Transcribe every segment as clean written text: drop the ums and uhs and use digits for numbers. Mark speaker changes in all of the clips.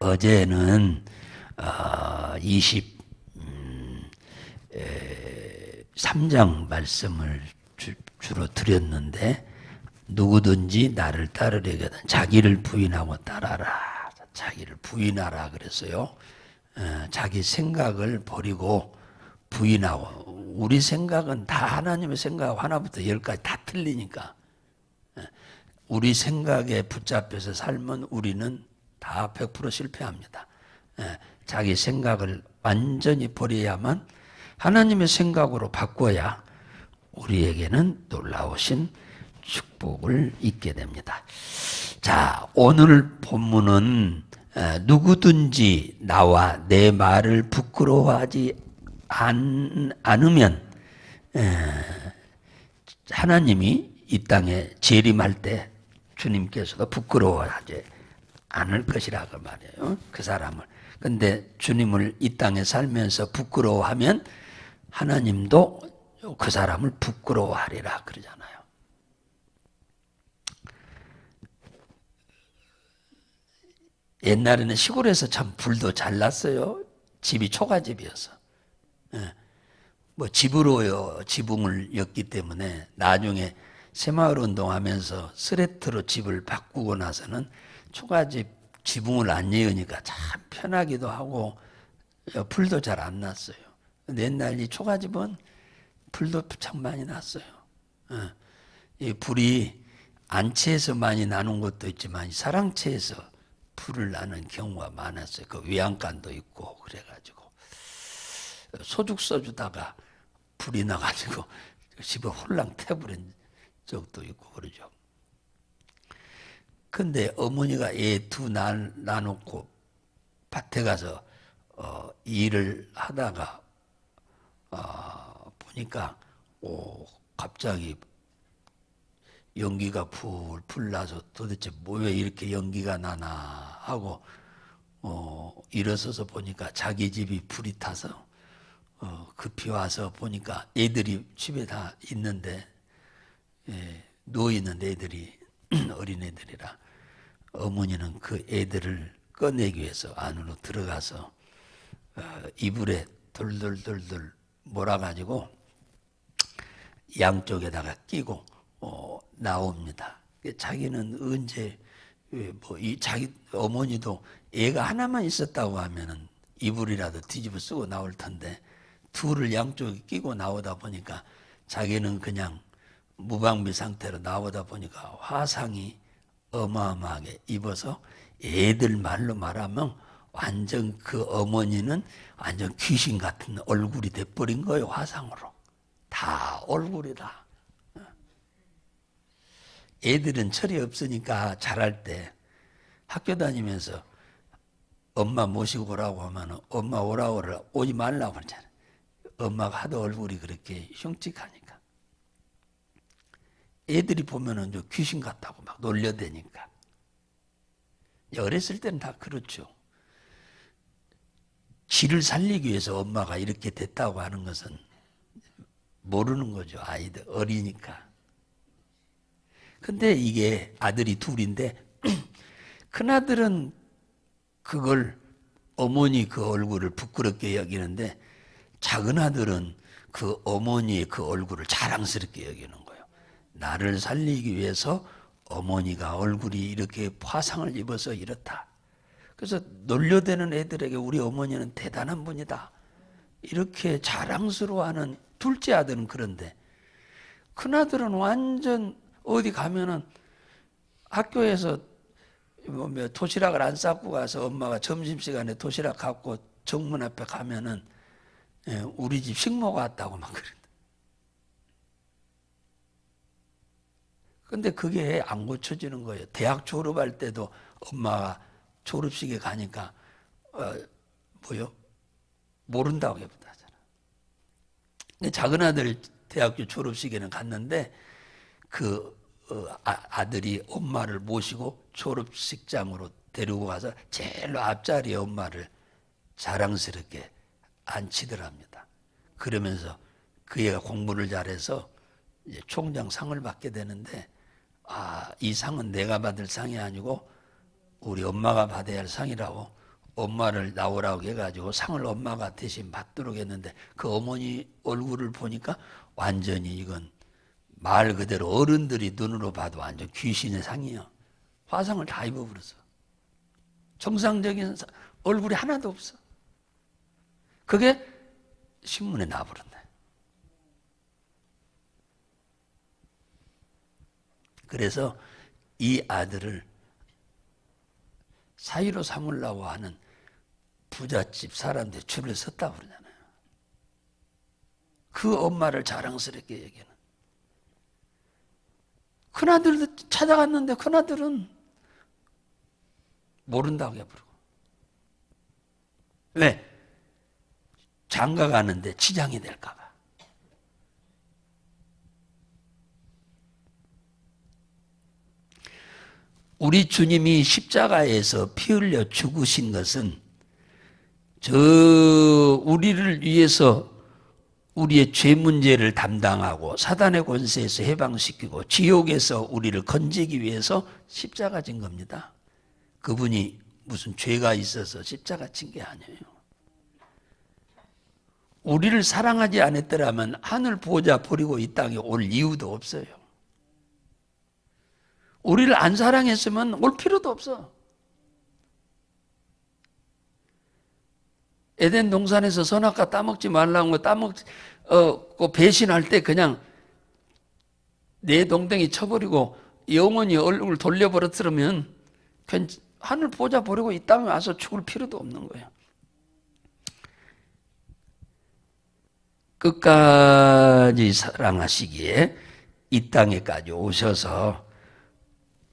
Speaker 1: 어제는 23장 말씀을 주로 드렸는데, 누구든지 나를 따르려거든 자기를 부인하고 따라라. 자기를 부인하라 그랬어요. 자기 생각을 버리고 부인하고. 우리 생각은 다 하나님의 생각하고 하나부터 열까지 다 틀리니까, 우리 생각에 붙잡혀서 살면 우리는 다 100% 실패합니다. 자기 생각을 완전히 버려야만, 하나님의 생각으로 바꿔야 우리에게는 놀라우신 축복을 잊게 됩니다. 자, 오늘 본문은 누구든지 나와 내 말을 부끄러워하지 않으면, 하나님이 이 땅에 재림할 때 주님께서도 부끄러워하지 않을 것이라고 말해요. 그 사람을. 근데 주님을 이 땅에 살면서 부끄러워하면 하나님도 그 사람을 부끄러워하리라 그러잖아요. 옛날에는 시골에서 참 불도 잘 났어요. 집이 초가집이어서. 뭐 집으로요, 지붕을 였기 때문에 나중에 새마을 운동하면서 스레트로 집을 바꾸고 나서는 초가집 지붕을 안 여으니까 참 편하기도 하고 불도 잘 안 났어요. 근데 옛날 이 초가집은 불도 참 많이 났어요. 이 불이 안채에서 많이 나는 것도 있지만 사랑채에서 불을 나는 경우가 많았어요. 그 위안간도 있고 그래가지고 소죽 써주다가 불이 나가지고 집에 홀랑 태버린 적도 있고 그러죠. 근데 어머니가 애 두 놔놓고 밭에 가서 일을 하다가 보니까 갑자기 연기가 풀 나서 도대체 왜 이렇게 연기가 나나 하고 일어서서 보니까 자기 집이 불이 타서 급히 와서 보니까 애들이 집에 다 있는데, 누워있는 애들이 어린애들이라 어머니는 그 애들을 꺼내기 위해서 안으로 들어가서 이불에 돌돌돌돌 몰아가지고 양쪽에다가 끼고 나옵니다. 자기는 언제 자기 어머니도 애가 하나만 있었다고 하면은 이불이라도 뒤집어 쓰고 나올 텐데 둘을 양쪽에 끼고 나오다 보니까 자기는 그냥 무방비 상태로 나오다 보니까 화상이 어마어마하게 입어서, 애들 말로 말하면 완전 그 어머니는 완전 귀신 같은 얼굴이 돼버린 거예요. 화상으로. 다 얼굴이다. 애들은 철이 없으니까 자랄 때 학교 다니면서 엄마 모시고 오라고 하면 엄마 오라고 오지 말라고 그러잖아요. 엄마가 하도 얼굴이 그렇게 흉측하니까. 애들이 보면은 귀신 같다고 막 놀려대니까. 어렸을 때는 다 그렇죠. 지를 살리기 위해서 엄마가 이렇게 됐다고 하는 것은 모르는 거죠. 아이들 어리니까. 근데 이게 아들이 둘인데 큰아들은 그걸 어머니 그 얼굴을 부끄럽게 여기는데, 작은아들은 그 어머니의 그 얼굴을 자랑스럽게 여기는 거예요. 나를 살리기 위해서 어머니가 얼굴이 이렇게 화상을 입어서 이렇다. 그래서 놀려대는 애들에게 우리 어머니는 대단한 분이다, 이렇게 자랑스러워하는 둘째 아들은. 그런데 큰아들은 완전 어디 가면은 학교에서 도시락을 안 싸고 가서 엄마가 점심시간에 도시락 갖고 정문 앞에 가면은 우리 집 식모가 왔다고 막 그런다. 근데 그게 안 고쳐지는 거예요. 대학 졸업할 때도 엄마가 졸업식에 가니까 모른다고 해보다잖아. 작은 아들 대학교 졸업식에는 갔는데 그 아들이 엄마를 모시고 졸업식장으로 데리고 가서 제일 앞자리에 엄마를 자랑스럽게 앉히더랍니다. 그러면서 그 애가 공부를 잘해서 이제 총장 상을 받게 되는데, 이 상은 내가 받을 상이 아니고 우리 엄마가 받아야 할 상이라고 엄마를 나오라고 해가지고 상을 엄마가 대신 받도록 했는데 그 어머니 얼굴을 보니까 완전히 이건 말 그대로 어른들이 눈으로 봐도 완전 귀신의 상이에요. 화상을 다 입어버렸어. 정상적인 얼굴이 하나도 없어. 그게 신문에 나와버렸네. 그래서 이 아들을 사위로 삼으려고 하는 부잣집 사람들이 줄을 섰다고 그러잖아요. 그 엄마를 자랑스럽게 얘기하는. 큰아들도 찾아갔는데 큰아들은 모른다고 해버리고. 왜? 장가 가는데 지장이 될까 봐. 우리 주님이 십자가에서 피 흘려 죽으신 것은 우리를 위해서 우리의 죄 문제를 담당하고 사단의 권세에서 해방시키고 지옥에서 우리를 건지기 위해서 십자가 진 겁니다. 그분이 무슨 죄가 있어서 십자가 친 게 아니에요. 우리를 사랑하지 않았더라면 하늘 보좌 버리고 이 땅에 올 이유도 없어요. 우리를 안 사랑했으면 올 필요도 없어. 에덴 동산에서 선악과 따먹지 말라고 배신할 때 그냥 내 동댕이 쳐버리고 영원히 얼굴 돌려버렸으면 하늘 보좌 버리고 이 땅에 와서 죽을 필요도 없는 거예요. 끝까지 사랑하시기에 이 땅에까지 오셔서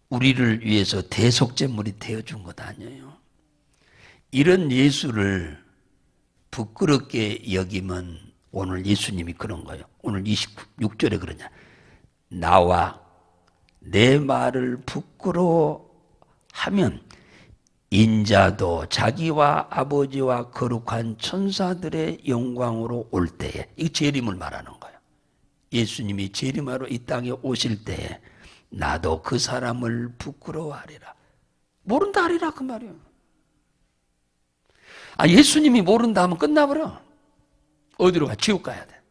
Speaker 1: 우리를 위해서 대속제물이 되어준 것 아니에요. 이런 예수를 부끄럽게 여기면 오늘 예수님이 그런 거예요. 오늘 26절에 그러냐. 나와 내 말을 부끄러워하면 인자도 자기와 아버지와 거룩한 천사들의 영광으로 올 때에, 이 재림을 말하는 거예요. 예수님이 재림하러 이 땅에 오실 때에 나도 그 사람을 부끄러워하리라. 모른다 하리라 그 말이에요. 예수님이 모른다 하면 끝나버려. 어디로 가? 지옥 가야 돼.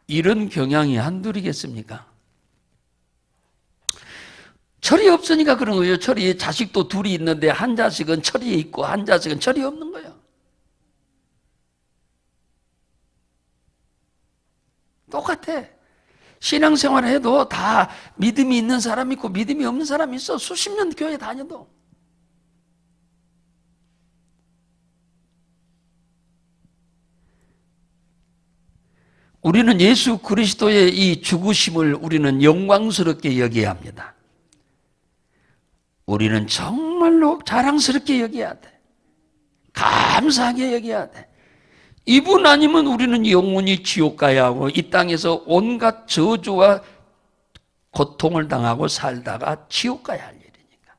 Speaker 1: 이런 경향이 한둘이겠습니까? 철이 없으니까 그런 거예요. 철이 자식도 둘이 있는데 한 자식은 철이 있고 한 자식은 철이 없는 거예요. 똑같아. 신앙생활 해도 다 믿음이 있는 사람이 있고 믿음이 없는 사람이 있어. 수십 년 교회 다녀도. 우리는 예수 그리스도의 이 죽으심을 우리는 영광스럽게 여겨야 합니다. 우리는 정말로 자랑스럽게 여겨야 돼. 감사하게 여겨야 돼. 이분 아니면 우리는 영원히 지옥 가야 하고 이 땅에서 온갖 저주와 고통을 당하고 살다가 지옥 가야 할 일이니까.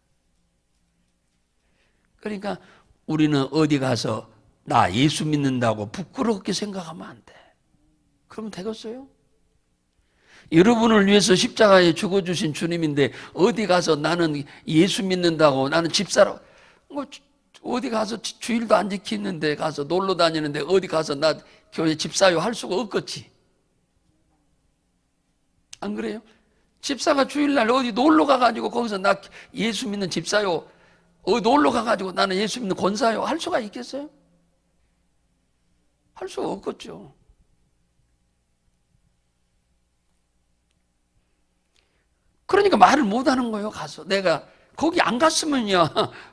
Speaker 1: 그러니까 우리는 어디 가서 나 예수 믿는다고 부끄럽게 생각하면 안 돼. 그러면 되겠어요? 여러분을 위해서 십자가에 죽어주신 주님인데 어디 가서 나는 예수 믿는다고 나는 집사라고 어디 가서 주일도 안 지키는데 가서 놀러 다니는데 어디 가서 나 교회 집사요 할 수가 없겠지. 안 그래요? 집사가 주일날 어디 놀러 가가지고 거기서 나 예수 믿는 집사요 놀러 가가지고 나는 예수 믿는 권사요 할 수가 있겠어요? 할 수가 없겠죠. 그러니까 말을 못하는 거예요. 가서 내가 거기 안 갔으면요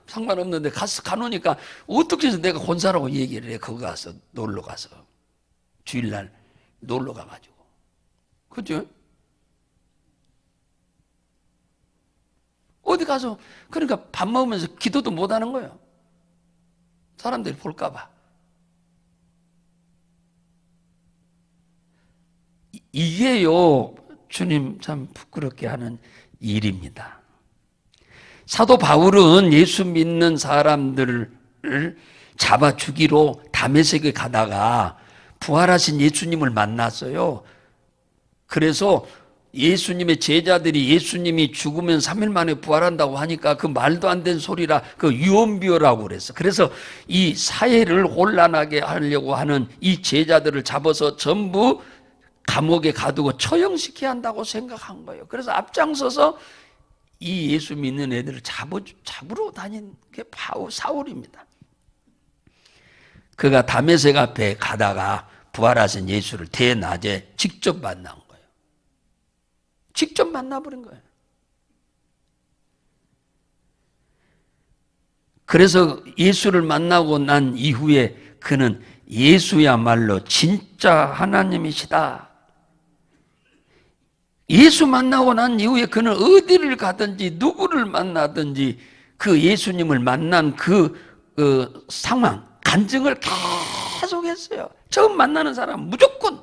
Speaker 1: 상관없는데 가노니까 어떻게 해서 내가 권사라고 얘기를 해. 거기 가서 놀러 가서 주일날 놀러 가가지고 그죠? 어디 가서 그러니까 밥 먹으면서 기도도 못하는 거예요. 사람들이 볼까 봐. 이게요 주님 참 부끄럽게 하는 일입니다. 사도 바울은 예수 믿는 사람들을 잡아 죽이러 다메섹에 가다가 부활하신 예수님을 만났어요. 그래서 예수님의 제자들이 예수님이 죽으면 3일 만에 부활한다고 하니까 그 말도 안 되는 소리라 그 유언비어라고 그랬어. 그래서 이 사회를 혼란하게 하려고 하는 이 제자들을 잡아서 전부 감옥에 가두고 처형시켜야 한다고 생각한 거예요. 그래서 앞장서서 이 예수 믿는 애들을 잡으러 다닌 게 사울입니다. 그가 다메섹 앞에 가다가 부활하신 예수를 대낮에 직접 만난 거예요. 직접 만나버린 거예요. 그래서 예수를 만나고 난 이후에 그는 예수야말로 진짜 하나님이시다. 예수 만나고 난 이후에 그는 어디를 가든지 누구를 만나든지 그 예수님을 만난 그 상황, 간증을 계속했어요. 처음 만나는 사람은 무조건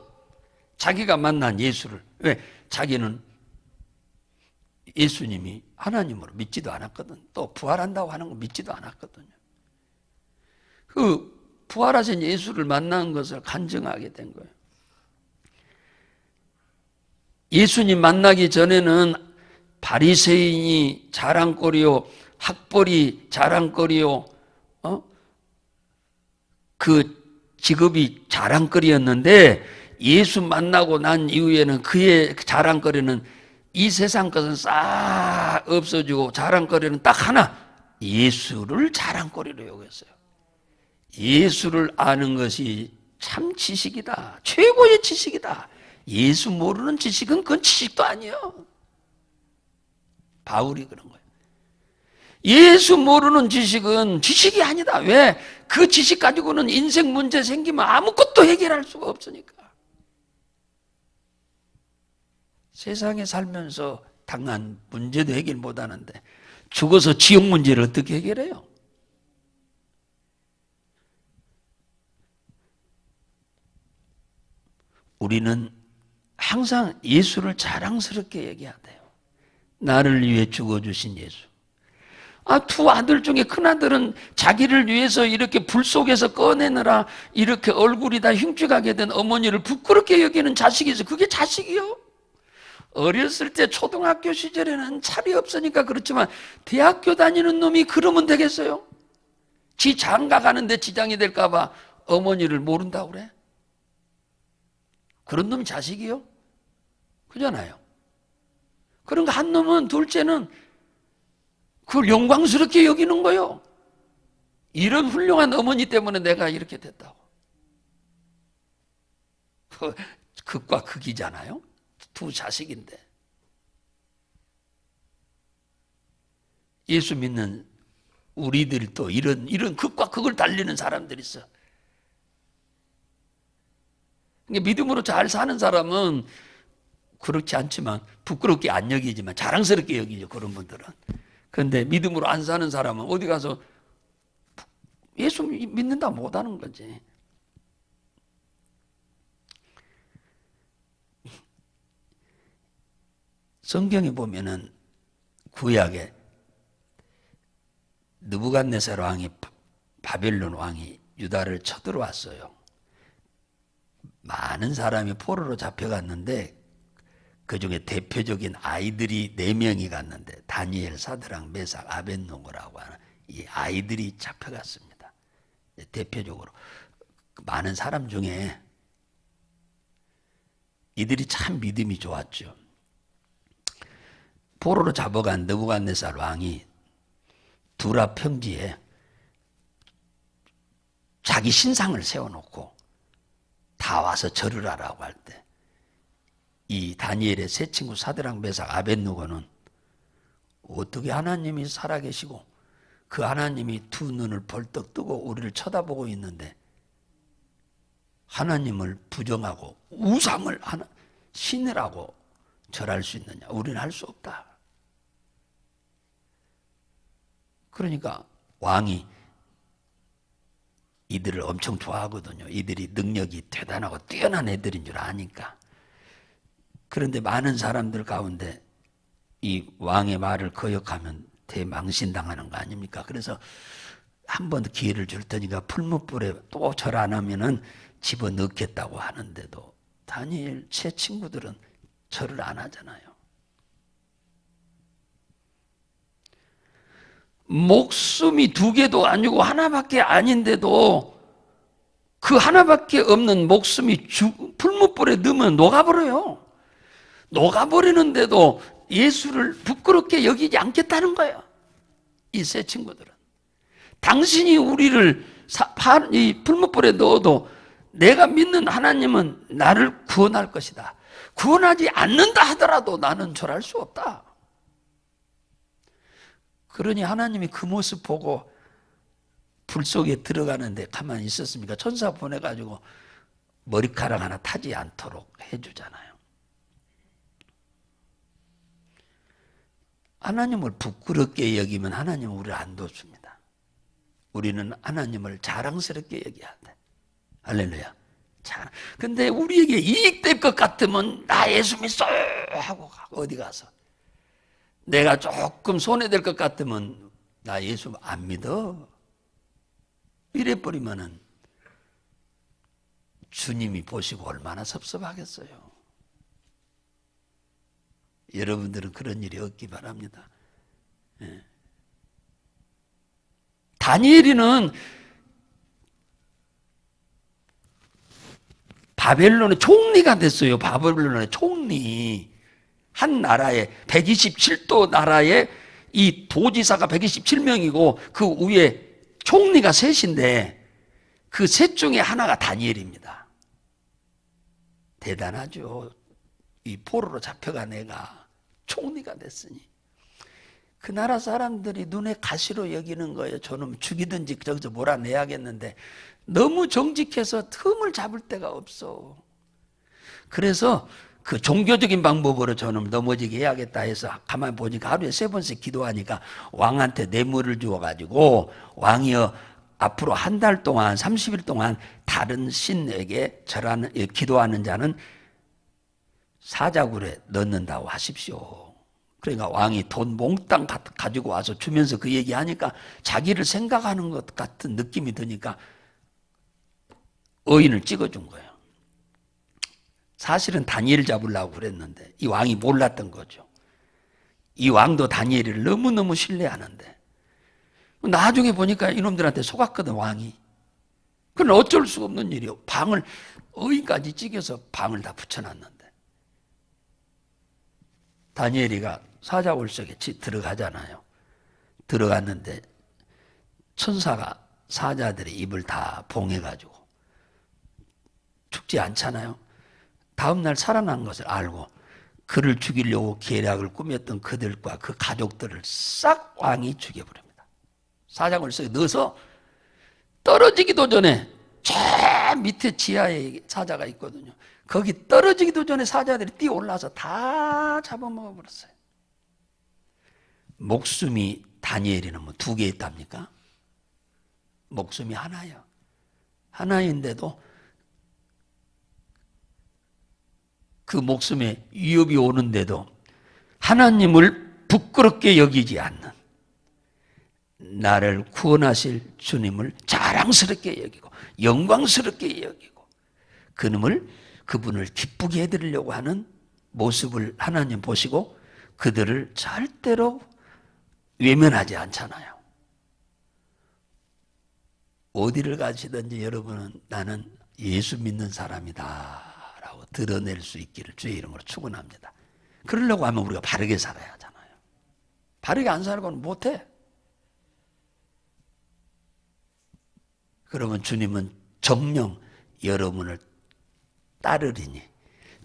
Speaker 1: 자기가 만난 예수를. 왜? 자기는 예수님이 하나님으로 믿지도 않았거든. 또 부활한다고 하는 거 믿지도 않았거든요. 그 부활하신 예수를 만난 것을 간증하게 된 거예요. 예수님 만나기 전에는 바리새인이 자랑거리요, 학벌이 자랑거리요, 그 직업이 자랑거리였는데 예수 만나고 난 이후에는 그의 자랑거리는 이 세상 것은 싹 없어지고 자랑거리는 딱 하나, 예수를 자랑거리로 여겼어요. 예수를 아는 것이 참 지식이다. 최고의 지식이다. 예수 모르는 지식은 그건 지식도 아니에요. 바울이 그런 거예요. 예수 모르는 지식은 지식이 아니다. 왜? 그 지식 가지고는 인생 문제 생기면 아무것도 해결할 수가 없으니까. 세상에 살면서 당한 문제도 해결 못하는데 죽어서 지옥 문제를 어떻게 해결해요? 우리는 항상 예수를 자랑스럽게 얘기해야 돼요. 나를 위해 죽어주신 예수. 두 아들 중에 큰아들은 자기를 위해서 이렇게 불 속에서 꺼내느라 이렇게 얼굴이 다 흉측하게 된 어머니를 부끄럽게 여기는 자식이 있어. 그게 자식이요? 어렸을 때 초등학교 시절에는 차이 없으니까 그렇지만 대학교 다니는 놈이 그러면 되겠어요? 지 장가 가는데 지장이 될까 봐 어머니를 모른다고 그래? 그런 놈이 자식이요? 그잖아요. 그러니까 한 놈은 둘째는 그걸 영광스럽게 여기는 거예요. 이런 훌륭한 어머니 때문에 내가 이렇게 됐다고. 극과 극이잖아요. 두 자식인데. 예수 믿는 우리들이 또 이런 극과 극을 달리는 사람들이 있어. 믿음으로 잘 사는 사람은 그렇지 않지만 부끄럽게 안 여기지만 자랑스럽게 여기죠. 그런 분들은. 그런데 믿음으로 안 사는 사람은 어디 가서 예수 믿는다 못하는 거지. 성경에 보면은 구약에 느부갓네살 왕이 바벨론 왕이 유다를 쳐들어왔어요. 많은 사람이 포로로 잡혀갔는데 그중에 대표적인 아이들이 4명이 갔는데 다니엘, 사드락, 메삭, 아벳노고라고 하는 이 아이들이 잡혀갔습니다. 대표적으로 많은 사람 중에 이들이 참 믿음이 좋았죠. 포로로 잡아간 느부갓네살 왕이 두라 평지에 자기 신상을 세워놓고 다 와서 절을 하라고 할 때 이 다니엘의 세 친구 사드락, 메삭, 아벳느고는 어떻게 하나님이 살아계시고 그 하나님이 두 눈을 벌떡 뜨고 우리를 쳐다보고 있는데 하나님을 부정하고 우상을 신이라고 절할 수 있느냐? 우리는 할 수 없다. 그러니까 왕이 이들을 엄청 좋아하거든요. 이들이 능력이 대단하고 뛰어난 애들인 줄 아니까. 그런데 많은 사람들 가운데 이 왕의 말을 거역하면 대망신당하는 거 아닙니까? 그래서 한 번 기회를 줄 테니까 풀무불에 또 절 안 하면은 집어넣겠다고 하는데도 다니엘 세 친구들은 절을 안 하잖아요. 목숨이 두 개도 아니고 하나밖에 아닌데도 그 하나밖에 없는 목숨이 풀무불에 넣으면 녹아버려요. 녹아버리는데도 예수를 부끄럽게 여기지 않겠다는 거예요. 이 세 친구들은. 당신이 우리를 이 풀무불에 넣어도 내가 믿는 하나님은 나를 구원할 것이다. 구원하지 않는다 하더라도 나는 절할 수 없다. 그러니 하나님이 그 모습 보고 불 속에 들어가는데 가만히 있었습니까? 천사 보내가지고 머리카락 하나 타지 않도록 해주잖아요. 하나님을 부끄럽게 여기면 하나님은 우리를 안 도와줍니다. 우리는 하나님을 자랑스럽게 여겨야 돼. 할렐루야. 근데 우리에게 이익될 것 같으면 나 예수 믿어요 하고 어디 가서 내가 조금 손해될 것 같으면 나 예수 안 믿어 이래버리면은 주님이 보시고 얼마나 섭섭하겠어요. 여러분들은 그런 일이 없기 바랍니다. 예. 다니엘이는 바벨론의 총리가 됐어요. 바벨론의 총리. 한 나라에 127도 나라에 이 도지사가 127명이고 그 위에 총리가 셋인데 그 셋 중에 하나가 다니엘입니다. 대단하죠. 이 포로로 잡혀간 애가 총리가 됐으니 그 나라 사람들이 눈에 가시로 여기는 거예요. 저놈 죽이든지 저기서 몰아내야겠는데 너무 정직해서 틈을 잡을 데가 없어. 그래서 그 종교적인 방법으로 저놈 넘어지게 해야겠다 해서 가만히 보니까 하루에 3번씩 기도하니까 왕한테 뇌물을 주어가지고 왕이여 앞으로 한 달 동안 30일 동안 다른 신에게 절하는 기도하는 자는 사자굴에 넣는다고 하십시오. 그러니까 왕이 돈 몽땅 가지고 와서 주면서 그 얘기하니까 자기를 생각하는 것 같은 느낌이 드니까 의인을 찍어준 거예요. 사실은 다니엘 잡으려고 그랬는데 이 왕이 몰랐던 거죠. 이 왕도 다니엘을 너무너무 신뢰하는데 나중에 보니까 이놈들한테 속았거든 왕이. 그건 어쩔 수 없는 일이요. 방을 의인까지 찍어서 방을 다 붙여놨는데 다니엘이가 사자굴 속에 들어가잖아요. 들어갔는데 천사가 사자들의 입을 다 봉해가지고 죽지 않잖아요. 다음날 살아난 것을 알고 그를 죽이려고 계략을 꾸몄던 그들과 그 가족들을 싹 왕이 죽여버립니다. 사자굴 속에 넣어서 떨어지기도 전에 저 밑에 지하에 사자가 있거든요. 거기 떨어지기도 전에 사자들이 뛰어올라서 다 잡아먹어버렸어요. 목숨이 다니엘이는 뭐 2개 있답니까? 목숨이 하나예요. 하나인데도 그 목숨에 위협이 오는데도 하나님을 부끄럽게 여기지 않는 나를 구원하실 주님을 자랑스럽게 여기고 영광스럽게 여기고 그분을 기쁘게 해드리려고 하는 모습을 하나님 보시고 그들을 절대로 외면하지 않잖아요. 어디를 가시든지 여러분은 나는 예수 믿는 사람이다 라고 드러낼 수 있기를 주의 이름으로 축원합니다. 그러려고 하면 우리가 바르게 살아야 하잖아요. 바르게 안 살고는 못해. 그러면 주님은 정녕 여러분을 따르리니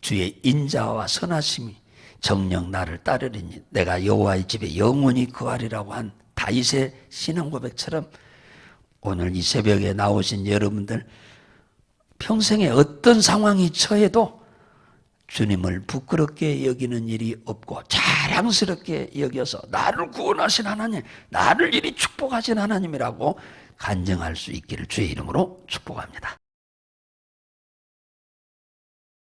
Speaker 1: 주의 인자와 선하심이 정녕 나를 따르리니 내가 여호와의 집에 영원히 거하리라고 한 다윗의 신앙 고백처럼 오늘 이 새벽에 나오신 여러분들 평생에 어떤 상황이 처해도 주님을 부끄럽게 여기는 일이 없고 자랑스럽게 여겨서 나를 구원하신 하나님, 나를 이리 축복하신 하나님이라고 간증할 수 있기를 주의 이름으로 축복합니다.